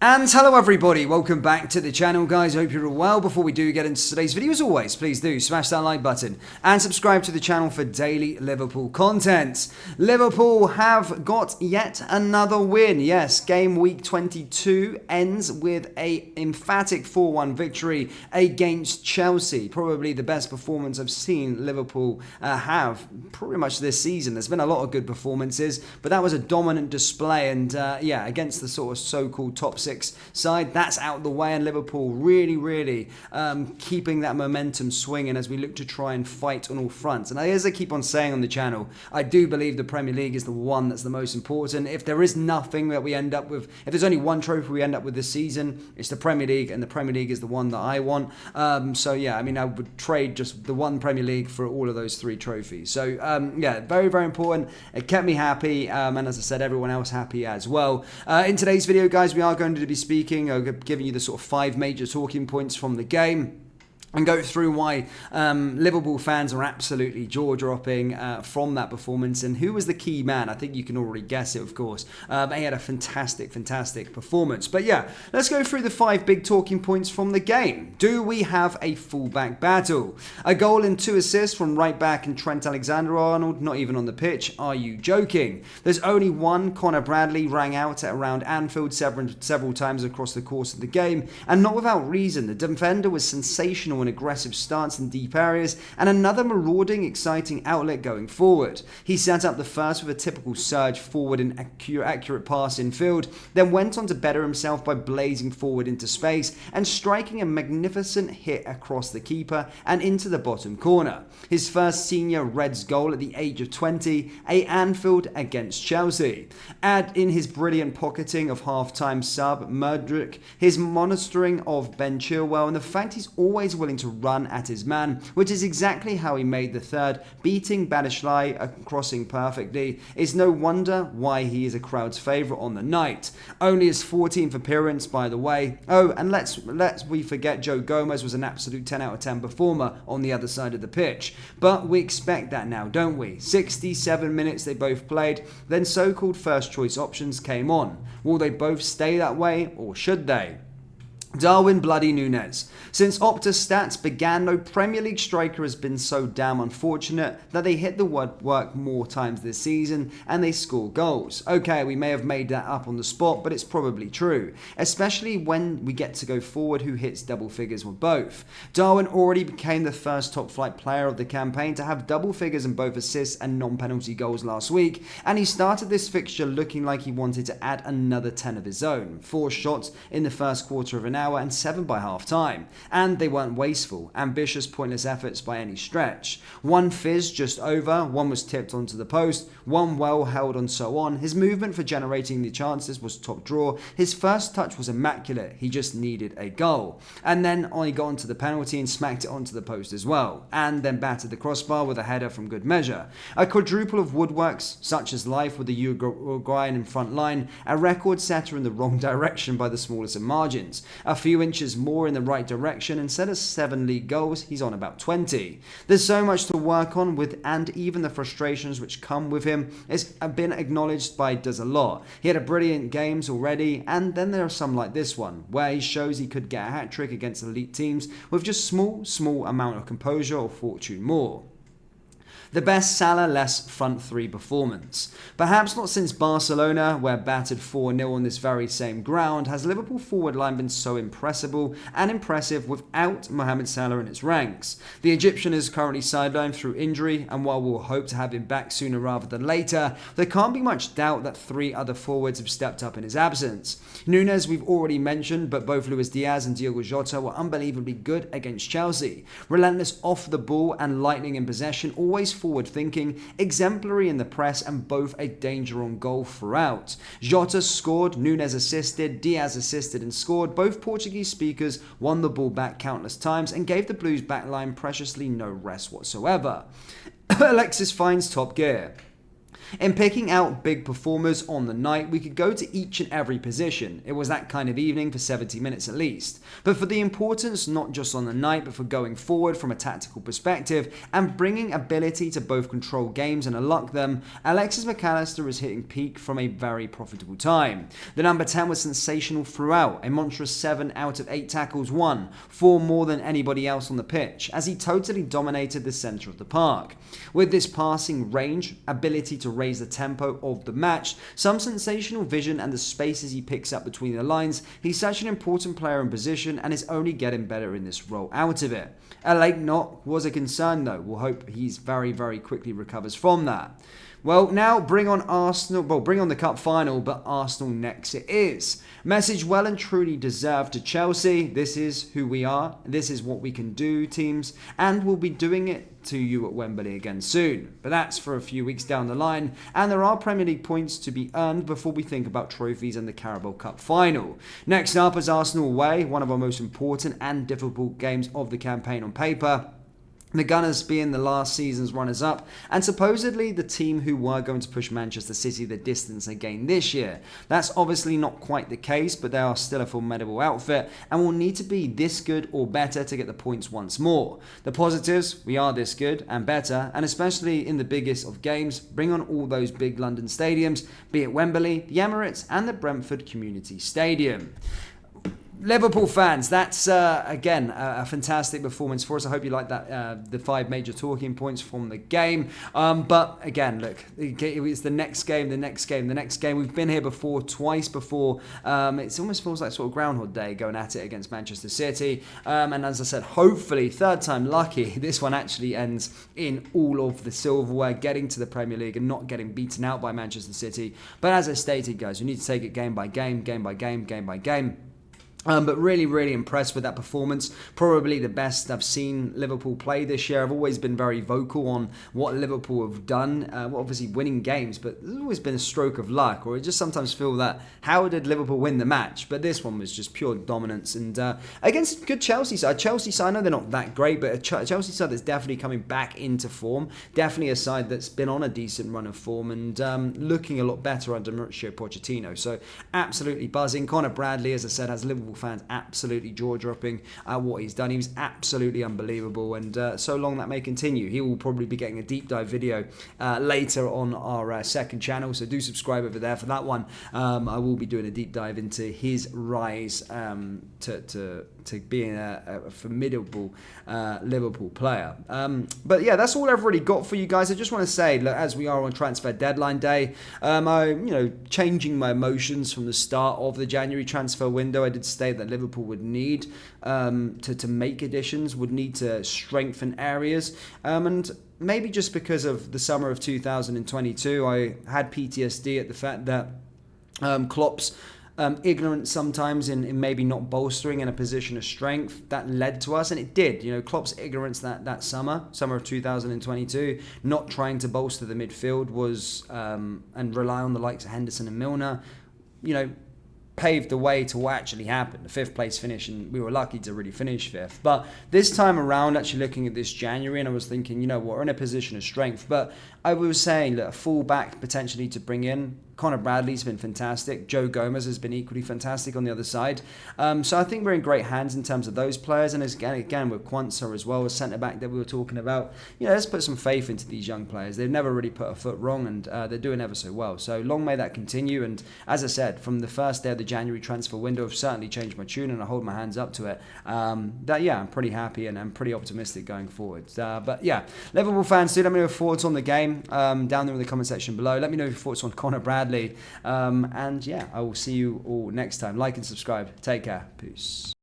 And hello everybody, welcome back to the channel guys, hope you're all well. Before we do get into today's video, as always, please do smash that like button and subscribe to the channel for daily Liverpool content. Liverpool have got yet another win. Yes, game week 22 ends with a emphatic 4-1 victory against Chelsea. Probably the best performance I've seen Liverpool have pretty much this season. There's been a lot of good performances, but that was a dominant display and yeah, against the sort of so-called top 6 side, that's out the way, and Liverpool really keeping that momentum swinging as we look to try and fight on all fronts. And as I keep on saying on the channel, I do believe the Premier League is the one that's the most important. If there is nothing that we end up with, if there's only one trophy we end up with this season, it's the Premier League, and the Premier League is the one that I want. So yeah, I mean, I would trade just the one Premier League for all of those 3 trophies. So yeah, very important. It kept me happy, and as I said, everyone else happy as well. In today's video, guys, we are going to be speaking, giving you the sort of 5 major talking points from the game, and go through why Liverpool fans are absolutely jaw-dropping from that performance, and who was the key man. I think you can already guess it, of course. He had a fantastic performance. But yeah, let's go through the 5 big talking points from the game. Do we have a fullback battle? A goal and 2 assists from right back and Trent Alexander-Arnold, not even on the pitch. Are you joking? There's only one. Connor Bradley rang out at around Anfield several times across the course of the game, and not without reason. The defender was sensational, an aggressive stance in deep areas, and another marauding, exciting outlet going forward. He set up the first with a typical surge forward and accurate pass in field, then went on to better himself by blazing forward into space and striking a magnificent hit across the keeper and into the bottom corner. His first senior Reds goal at the age of 20 at Anfield against Chelsea. Add in his brilliant pocketing of half-time sub Mudryk, his monitoring of Ben Chilwell, and the fact he's always willing to run at his man, which is exactly how he made the third, beating Badishly, crossing perfectly. It's no wonder why he is a crowd's favourite on the night. Only his 14th appearance, by the way. Oh, and let's we forget Joe Gomez was an absolute 10 out of 10 performer on the other side of the pitch. But we expect that now, don't we? 67 minutes they both played, then so-called first choice options came on. Will they both stay that way, or should they? Darwin Bloody Núñez. Since Opta stats began, no Premier League striker has been so damn unfortunate that they hit the woodwork more times this season and they score goals. Okay, we may have made that up on the spot, but it's probably true, especially when we get to go forward who hits double figures with both. Darwin already became the first top flight player of the campaign to have double figures in both assists and non-penalty goals last week, and he started this fixture looking like he wanted to add another 10 of his own. 4 shots in the first quarter of an hour and 7 by half time. And they weren't wasteful, ambitious, pointless efforts by any stretch. 1 fizz just over, 1 was tipped onto the post, 1 well held and so on. His movement for generating the chances was top draw. His first touch was immaculate. He just needed a goal. And then he got onto the penalty and smacked it onto the post as well. And then battered the crossbar with a header from good measure. A quadruple of woodworks, such as life with the Uruguayan in front line, a record setter in the wrong direction by the smallest of margins. A few inches more in the right direction. Instead of 7 league goals, he's on about 20. There's so much to work on with, and even the frustrations which come with him has been acknowledged by Does a Lot. He had a brilliant games already, and then there are some like this one, where he shows he could get a hat-trick against elite teams with just small amount of composure or fortune more. The best Salah less front 3 performance. Perhaps not since Barcelona, where battered 4-0 on this very same ground, has Liverpool forward line been so impressive without Mohamed Salah in its ranks. The Egyptian is currently sidelined through injury, and while we'll hope to have him back sooner rather than later, there can't be much doubt that 3 other forwards have stepped up in his absence. Núñez we've already mentioned, but both Luis Diaz and Diogo Jota were unbelievably good against Chelsea. Relentless off the ball and lightning in possession, always forward thinking, exemplary in the press, and both a danger on goal throughout. Jota scored, Núñez assisted, Diaz assisted and scored. Both Portuguese speakers won the ball back countless times and gave the Blues backline preciously no rest whatsoever. Alexis finds top gear. In picking out big performers on the night, we could go to each and every position. It was that kind of evening for 70 minutes at least. But for the importance, not just on the night, but for going forward from a tactical perspective and bringing ability to both control games and unlock them, Alexis Mac Allister is hitting peak from a very profitable time. The number 10 was sensational throughout, a monstrous 7 out of 8 tackles won, 4 more than anybody else on the pitch, as he totally dominated the centre of the park. With this passing range, ability to raise the tempo of the match, some sensational vision and the spaces he picks up between the lines, he's such an important player in position and is only getting better in this role out of it. A late knock was a concern though. We'll hope he's very quickly recovers from that. Well, now bring on the cup final, but Arsenal next it is. Message well and truly deserved to Chelsea. This is who we are. This is what we can do, teams. And we'll be doing it to you at Wembley again soon. But that's for a few weeks down the line. And there are Premier League points to be earned before we think about trophies and the Carabao Cup final. Next up is Arsenal away, one of our most important and difficult games of the campaign on paper. The Gunners being the last season's runners-up, and supposedly the team who were going to push Manchester City the distance again this year. That's obviously not quite the case, but they are still a formidable outfit, and will need to be this good or better to get the points once more. The positives, we are this good and better, and especially in the biggest of games, bring on all those big London stadiums, be it Wembley, the Emirates, and the Brentford Community Stadium. Liverpool fans, that's again a fantastic performance for us. I hope you like that, the 5 major talking points from the game. But again, look, it's the next game. We've been here before, twice before. It almost feels like sort of Groundhog Day going at it against Manchester City. And as I said, hopefully, third time lucky, this one actually ends in all of the silverware, getting to the Premier League and not getting beaten out by Manchester City. But as I stated, guys, we need to take it game by game. But really impressed with that performance. Probably the best I've seen Liverpool play this year. I've always been very vocal on what Liverpool have done. Obviously winning games, but there's always been a stroke of luck, or I just sometimes feel that how did Liverpool win the match? But this one was just pure dominance, and against a good Chelsea side. Chelsea side, I know they're not that great, but a Chelsea side that's definitely coming back into form. Definitely a side that's been on a decent run of form and looking a lot better under Mauricio Pochettino. So absolutely buzzing. Conor Bradley, as I said, has Liverpool fans absolutely jaw-dropping at what he's done. He was absolutely unbelievable, and so long that may continue. He will probably be getting a deep dive video later on our second channel, so do subscribe over there for that one. I will be doing a deep dive into his rise to being a formidable Liverpool player. But yeah, that's all I've really got for you guys. I just want to say, look, as we are on transfer deadline day, changing my emotions from the start of the January transfer window. I did state that Liverpool would need to make additions, would need to strengthen areas, and maybe just because of the summer of 2022, I had PTSD at the fact that Klopp's ignorance sometimes in maybe not bolstering in a position of strength that led to us, and it did. Klopp's ignorance that summer of 2022, not trying to bolster the midfield was and rely on the likes of Henderson and Milner, paved the way to what actually happened. The 5th place finish, and we were lucky to really finish 5th. But this time around, actually looking at this January, and I was thinking, we're in a position of strength. But I was saying that a fullback potentially to bring in. Conor Bradley's been fantastic. Joe Gomez has been equally fantastic on the other side. So I think we're in great hands in terms of those players. And again with Quansah as well as centre-back that we were talking about. Let's put some faith into these young players. They've never really put a foot wrong, and they're doing ever so well. So long may that continue. And as I said, from the first day of the January transfer window, I've certainly changed my tune, and I hold my hands up to it. I'm pretty happy and I'm pretty optimistic going forward. But yeah, Liverpool fans, do let me know your thoughts on the game down there in the comment section below. Let me know your thoughts on Conor Bradley. And yeah, I will see you all next time. Like and subscribe. Take care. Peace.